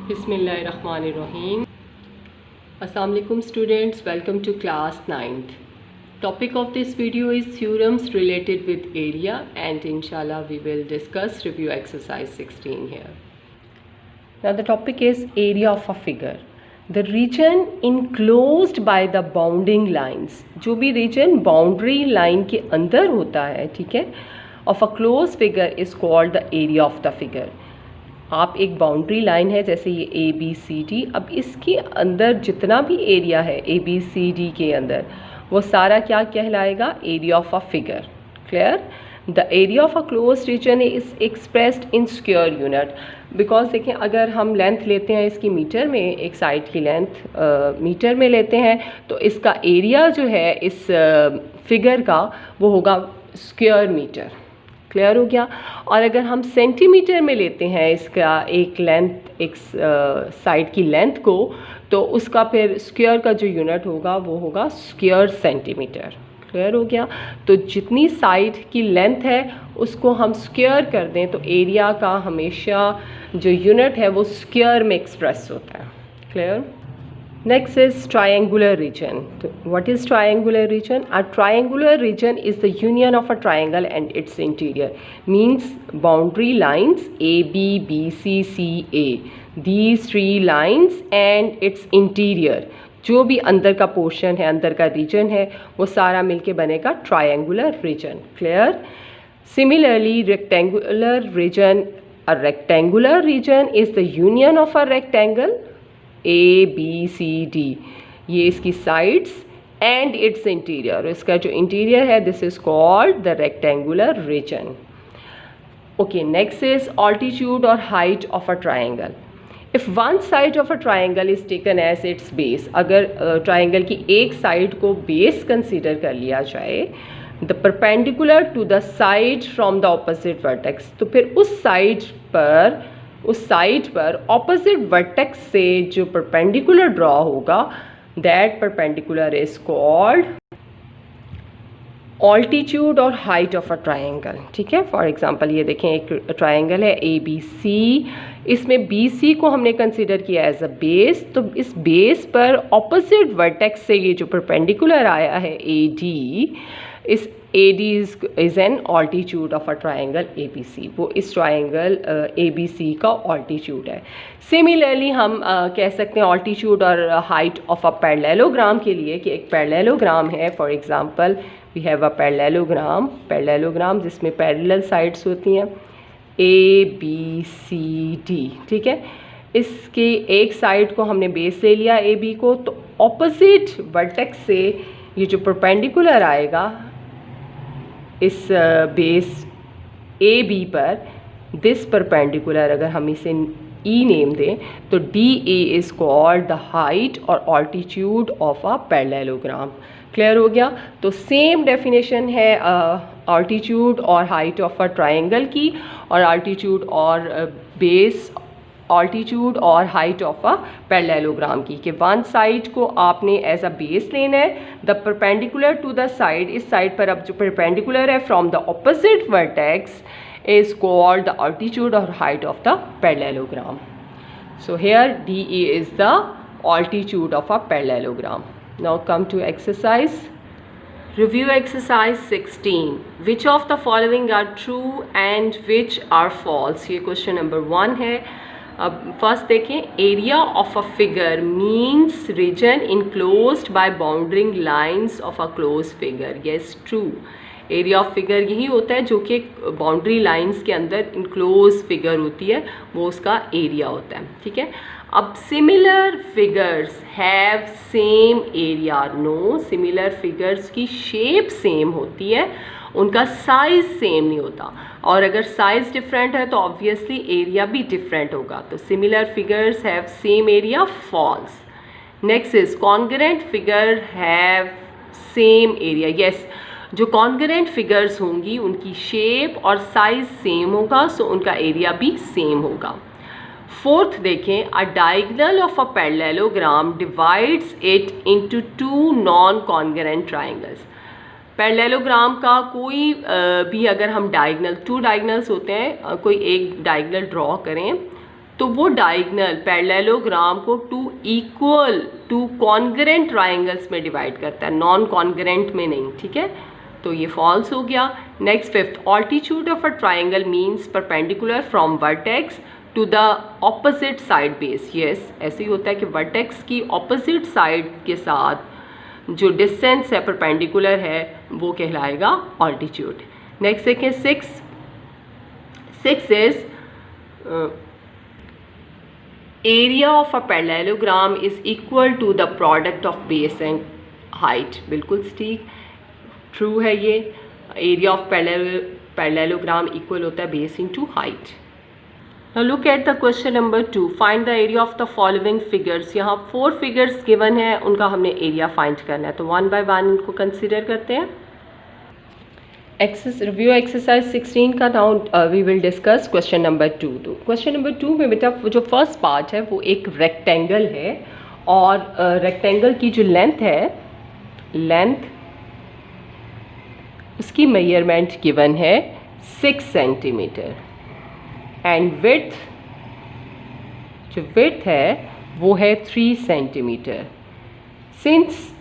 बिस्मिल्लाहिर्रहमानिर्रहीम। अस्सलाम वालेकुम students, welcome to class 9th. Topic of this video is theorems related with area, and inshallah we will discuss review exercise 16 here. Now the topic is area of a figure. The region enclosed by the bounding lines, जो भी region boundary line के अंदर होता है, ठीक है, of a closed figure is called the area of the figure. आप एक बाउंड्री लाइन है जैसे ये ए बी सी डी, अब इसके अंदर जितना भी एरिया है ए बी सी डी के अंदर वो सारा क्या कहलाएगा? Area of a figure. Clear? The area of a close region is expressed in square unit. Because देखें, अगर हम लेंथ लेते हैं इसकी मीटर में, एक साइड की लेंथ मीटर में लेते हैं, तो इसका एरिया जो है इस फिगर का वो होगा स्क्वायर मीटर. क्लियर हो गया? और अगर हम सेंटीमीटर में लेते हैं इसका एक लेंथ, एक साइड की लेंथ को, तो उसका फिर स्क्वायर का जो यूनिट होगा वो होगा स्क्वायर सेंटीमीटर. क्लियर हो गया? तो जितनी साइड की लेंथ है उसको हम स्क्वायर कर दें तो एरिया का हमेशा जो यूनिट है वो स्क्वायर में एक्सप्रेस होता है. Clear? Next is triangular region. What is triangular region? A triangular region is the union of a triangle and its interior. Means boundary lines A, B, B, C, C, A. These three lines and its interior. जो भी अंदर का portion है, अंदर का reason है, वो सारा मिलके बनेगा triangular region. Clear? Similarly, rectangular region. A rectangular region is the union of a rectangle. A B C D, ये इसकी साइड्स एंड इट्स इंटीरियर. इसका जो इंटीरियर है this is called the rectangular region. Okay, next is altitude और height of a triangle. If one side of a triangle is taken as its base, अगर triangle की एक side को base consider कर लिया जाए, the perpendicular to the side from the opposite vertex, तो फिर उस साइड पर ऑपोजिट वर्टेक्स से जो परपेंडिकुलर ड्रॉ होगा, that perpendicular is called altitude और हाइट ऑफ अ ट्राइंगल. ठीक है? फॉर एग्जांपल ये देखें, एक ट्राइंगल है ए बी सी, इसमें बी सी को हमने कंसीडर किया एज अ बेस, तो इस बेस पर ऑपोजिट वर्टेक्स से ये जो परपेंडिकुलर आया है ए डी, इस A D is an altitude of a triangle A B C. वो इस ट्राइंगल ए बी सी का ऑल्टीट्यूड है. सिमिलरली हम कह सकते हैं ऑल्टीट्यूड और हाइट ऑफ अ पैरेललोग्राम के लिए कि एक पैरेललोग्राम है. For example we have a parallelogram जिसमें पैरेलल साइड्स होती हैं ए बी सी डी. ठीक है? इसके एक साइड को हमने बेस ले लिया ए बी को, तो ऑपोजिट वर्टेक्स से ये जो परपेंडिकुलर आएगा इस बेस ए बी पर, दिस परपेंडिकुलर अगर हम इसे ई नेम दें तो D A is called the height और altitude of a parallelogram. Clear हो गया? तो सेम डेफिनेशन है ऑल्टीट्यूड और हाइट ऑफ अ ट्राइंगल की, और ऑल्टीट्यूड और बेस, ऑल्टीट्यूड और हाइट ऑफ अ पैरेललोग्राम की, कि वन साइड को आपने एज अ बेस लेना है, the perpendicular to the side, इस साइड पर अब जो परपेंडिकुलर है from the opposite vertex is called the altitude और height of the parallelogram. So here D E is the altitude of a parallelogram. Now come to exercise. Review exercise 16. Which of the following are true and which are false? ये question number 1 है. अब first देखें, area of a figure means region enclosed by bounding lines of a close figure. Yes, true. Area of figure यही होता है जो कि boundary lines के अंदर इनक्लोज फिगर होती है, वो उसका एरिया होता है. ठीक है? अब similar figures have same area. No, similar figures की शेप सेम होती है, उनका साइज सेम नहीं होता, और अगर साइज डिफरेंट है तो ऑब्वियसली एरिया भी डिफरेंट होगा. तो similar figures have same area. False. Next is congruent figure have same area. Yes, जो कॉन्ग्रुएंट फिगर्स होंगी उनकी शेप और साइज सेम होगा, सो उनका एरिया भी सेम होगा. फोर्थ देखें, अ diagonal of a parallelogram divides it into two non congruent triangles. Parallelogram का कोई भी अगर हम डायगोनल, 2 डायगोनल्स होते हैं, कोई एक डायगोनल ड्रॉ करें तो वो डायगनल पैरेललोग्राम को टू कॉन्ग्रेंट ट्राइंगल्स में डिवाइड करता है, नॉन कॉन्ग्रेंट में नहीं, ठीक है। तो ये फॉल्स हो गया। Next fifth, altitude of a triangle means perpendicular from vertex to the opposite side base. Yes, ऐसे ही होता है कि वर्टेक्स की ऑपोजिट साइड के साथ जो डिस्टेंस है परपेंडिकुलर है वो कहलाएगा ऑल्टीट्यूड। नेक्स्ट देखें six is area of a parallelogram is equal to the product of base and height. बिल्कुल ठीक, ट्रू है ये। एरिया ऑफ पैरेललोग्राम इक्वल होता है base into height. Now look at the question number 2, find the area of the following figures. यहाँ 4 figures given है, उनका हमने एरिया फाइंड करना है, तो 1 बाय 1 इनको कंसिडर करते हैं। रिव्यू एक्सरसाइज 16 का now we will discuss question number 2। तो क्वेश्चन नंबर 2 में बेटा जो फर्स्ट पार्ट है वो एक रेक्टेंगल है और रेक्टेंगल की जो लेंथ है, लेंथ उसकी मेजरमेंट गिवन है 6 सेंटीमीटर एंड विड्थ, जो विड्थ है वो है 3 centimetre. Since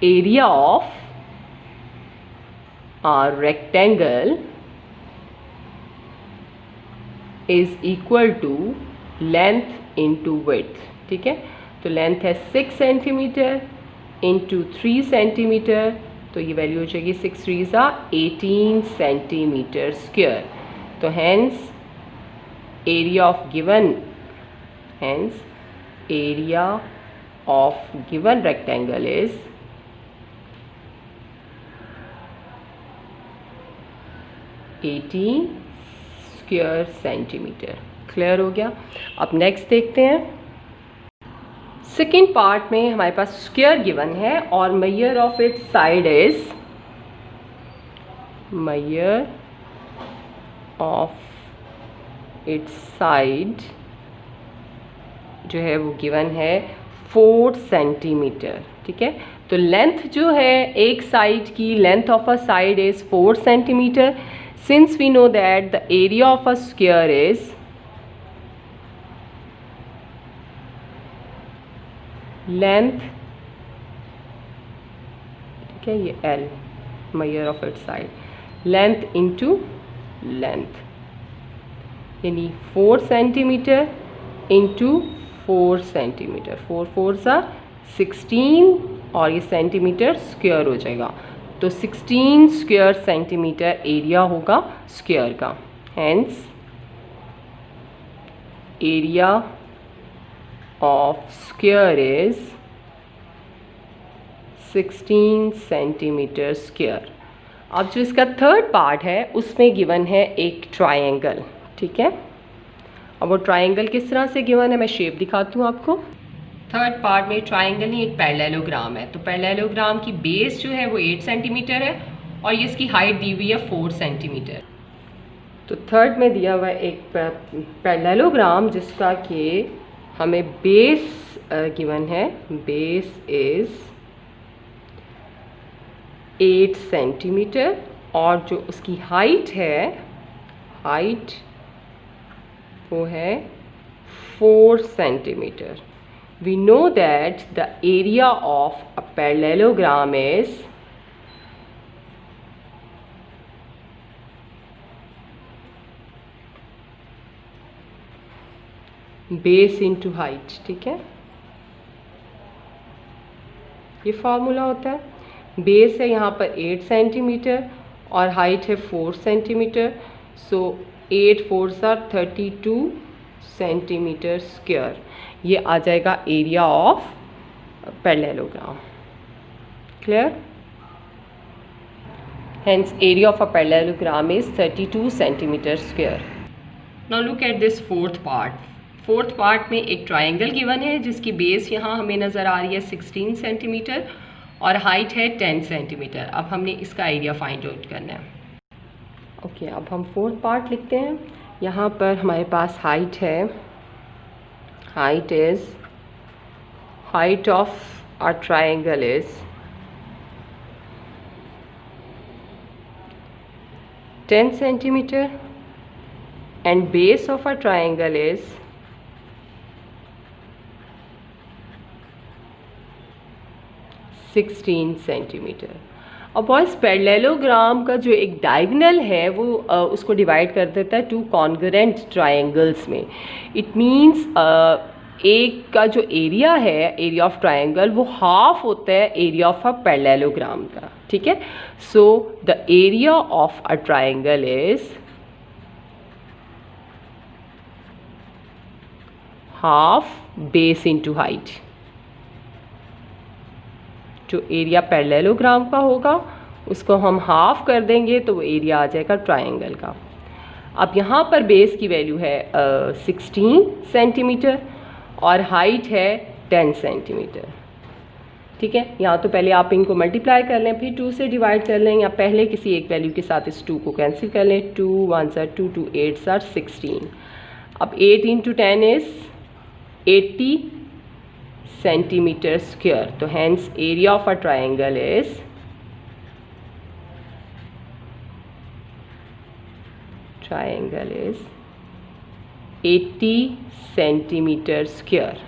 area of our rectangle is equal to length into width, ठीक है। तो लेंथ है 6 सेंटीमीटर इंटू 3 सेंटीमीटर, तो ये वैल्यू हो जाएगी 6 3 18 सेंटीमीटर स्क्वायर। तो hence area of given rectangle is 18 square centimetre. Clear हो गया। अब नेक्स्ट देखते हैं। सेकेंड पार्ट में हमारे पास स्क्वायर गिवन है और measure of its side is, measure of its side जो है वो गिवन है 4 सेंटीमीटर, ठीक है। तो लेंथ जो है एक साइड की, length of a side is 4 centimetre. Since we know that the area of a square is length, ठीक है, ये L measure of its side, length into length, यानी 4 सेंटीमीटर इंटू 4 सेंटीमीटर, 4 4 16 और ये सेंटीमीटर स्क्वायर हो जाएगा, तो 16 स्क्वायर सेंटीमीटर एरिया होगा स्क्वायर का। Hence area of square is 16 centimetre square. अब जो इसका थर्ड पार्ट है उसमें गिवन है एक ट्रायंगल, ठीक है। अब वो ट्रायंगल किस तरह से गिवन है मैं शेप दिखाती हूँ आपको। थर्ड पार्ट में ट्राइंगल नहीं, एक पैरेललोग्राम है। तो पैरेललोग्राम की बेस जो है वो 8 सेंटीमीटर है और ये इसकी हाइट दी हुई है 4 सेंटीमीटर। तो थर्ड में दिया हुआ है एक पैरेललोग्राम जिसका कि हमें बेस गिवन है, बेस इज 8 सेंटीमीटर और जो उसकी हाइट है, हाइट वो है 4 centimetre. We know that the area of a parallelogram is base into height, ठीक है। ये फॉर्मूला होता है। बेस है यहाँ पर 8 सेंटीमीटर और हाइट है 4 सेंटीमीटर, सो 8 4 32 सेंटीमीटर स्क्वायर, ये आ जाएगा area of parallelogram. Clear. Hence area of a parallelogram is 32 centimetre square. Now look at this fourth part. Fourth part में एक ट्रायंगल गिवन है जिसकी बेस यहाँ हमें नज़र आ रही है 16 सेंटीमीटर और हाइट है 10 सेंटीमीटर। अब हमने इसका एरिया फाइंड आउट करना है। ओके, अब हम फोर्थ पार्ट लिखते हैं। यहाँ पर हमारे पास हाइट है, height is, height of our triangle is 10 centimeter and base of a triangle is 16 centimetre. और बॉयज़ पैरेललोग्राम का जो एक डायगोनल है वो उसको डिवाइड कर देता है टू कॉन्ग्रुएंट ट्रायंगल्स में। इट मींस एक का जो एरिया है, एरिया ऑफ ट्रायंगल, वो हाफ होता है एरिया ऑफ अ पैरेललोग्राम का, ठीक है। So the area of a triangle is half base into height. जो एरिया पैरेललोग्राम का होगा उसको हम हाफ कर देंगे तो वो एरिया आ जाएगा ट्रायंगल का। अब यहाँ पर बेस की वैल्यू है 16 सेंटीमीटर और हाइट है 10 सेंटीमीटर, ठीक है। यहाँ तो पहले आप इनको मल्टीप्लाई कर लें, फिर 2 से डिवाइड कर लें, या पहले किसी एक वैल्यू के साथ इस 2 को कैंसिल कर लें। 2 1 2 2 8 16। अब 8 इंटू 10 इज़ 80 सेंटीमीटर स्क्वायर। तो hence area of a triangle is triangle is 80 centimetre square.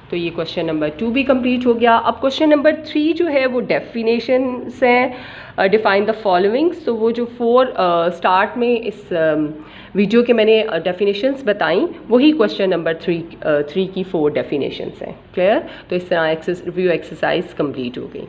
तो ये क्वेश्चन नंबर 2 भी कंप्लीट हो गया। अब क्वेश्चन नंबर 3 जो है वो डेफिनेशंस हैं। Define the followings. तो वो जो 4 स्टार्ट में इस वीडियो के मैंने डेफिनेशंस बताई, वही क्वेश्चन नंबर 3 की 4 डेफिनेशंस हैं। क्लियर? तो इस तरह रिव्यू एक्सरसाइज कंप्लीट हो गई।